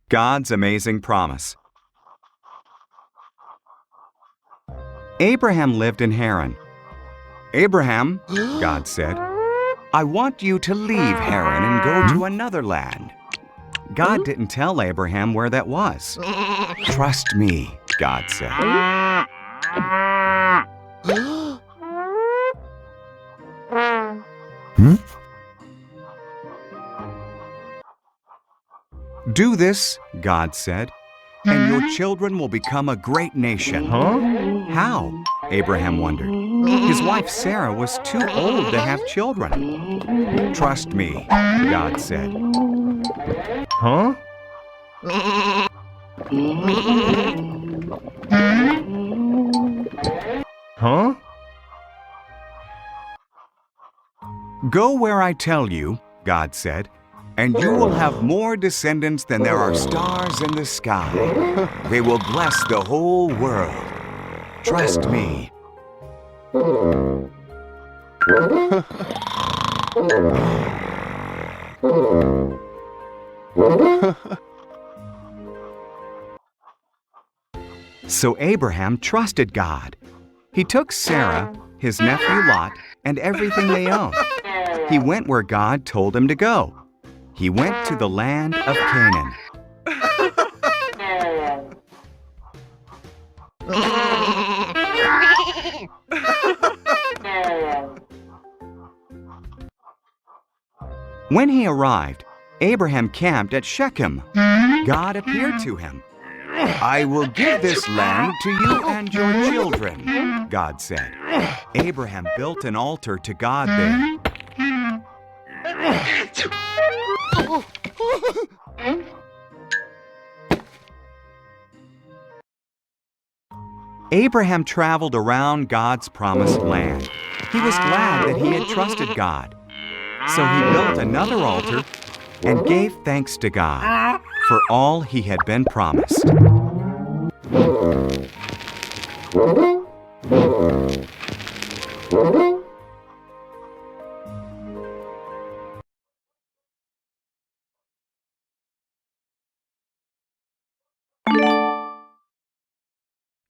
God's amazing promise. Abraham lived in Haran. Abraham, God said, I want you to leave Haran and go to another land. God didn't tell Abraham where that was. Trust me, God said. Do this, God said, and your children will become a great nation. How? Abraham wondered. His wife Sarah was too old to have children. Trust me, God said. Go where I tell you, God said, and you will have more descendants than there are stars in the sky. They will bless the whole world. Trust me. So Abraham trusted God. He took Sarah, his nephew Lot, and everything they owned. He went where God told him to go. He went to the land of Canaan. When he arrived, Abraham camped at Shechem. God appeared to him. I will give this land to you and your children, God said. Abraham built an altar to God there. Abraham traveled around God's promised land. He was glad that he had trusted God. So he built another altar and gave thanks to God for all he had been promised.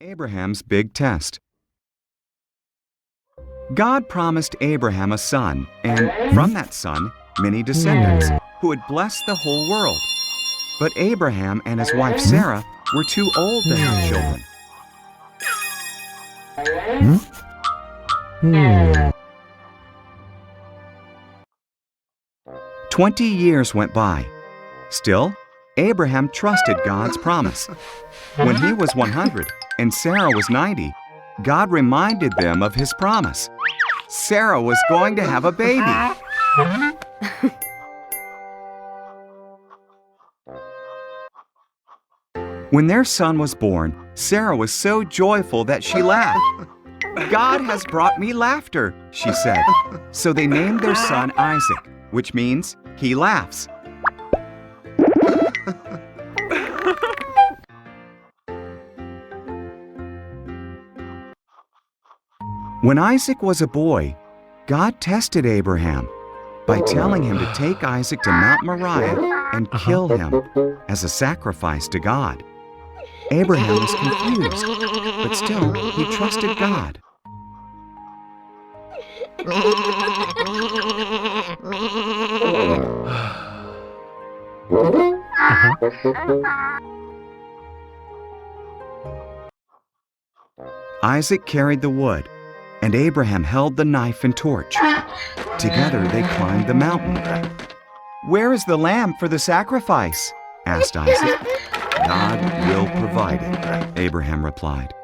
Abraham's big test. God promised Abraham a son, and from that son, many descendants, who would bless the whole world. But Abraham and his wife Sarah were too old to have children. 20 years went by. Still, Abraham trusted God's promise. When he was 100 and Sarah was 90, God reminded them of his promise. Sarah was going to have a baby. When their son was born, Sarah was so joyful that she laughed. God has brought me laughter, she said. So they named their son Isaac, which means he laughs. When Isaac was a boy, God tested Abraham by telling him to take Isaac to Mount Moriah and kill him as a sacrifice to God. Abraham was confused, but still he trusted God. Isaac carried the wood, and Abraham held the knife and torch. Together they climbed the mountain. "Where is the lamb for the sacrifice?" asked Isaac. "God will provide it," Abraham replied.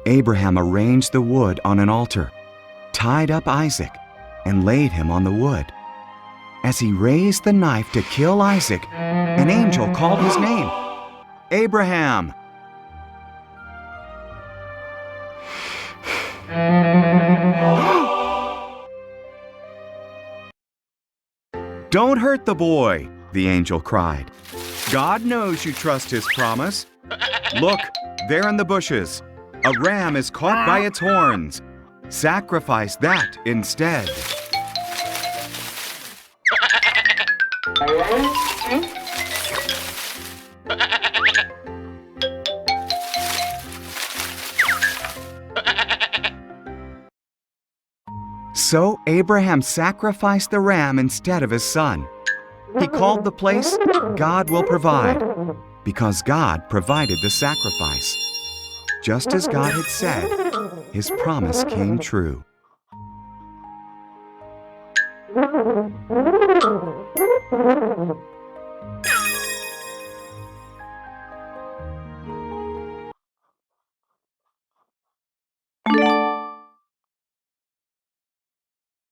Abraham arranged the wood on an altar, tied up Isaac, and laid him on the wood. As he raised the knife to kill Isaac, an angel called his name, Abraham. "Don't hurt the boy," the angel cried. God knows you trust His promise. Look, there in the bushes. A ram is caught by its horns. Sacrifice that instead. So Abraham sacrificed the ram instead of his son. He called the place God Will Provide, because God provided the sacrifice. Just as God had said, His promise came true.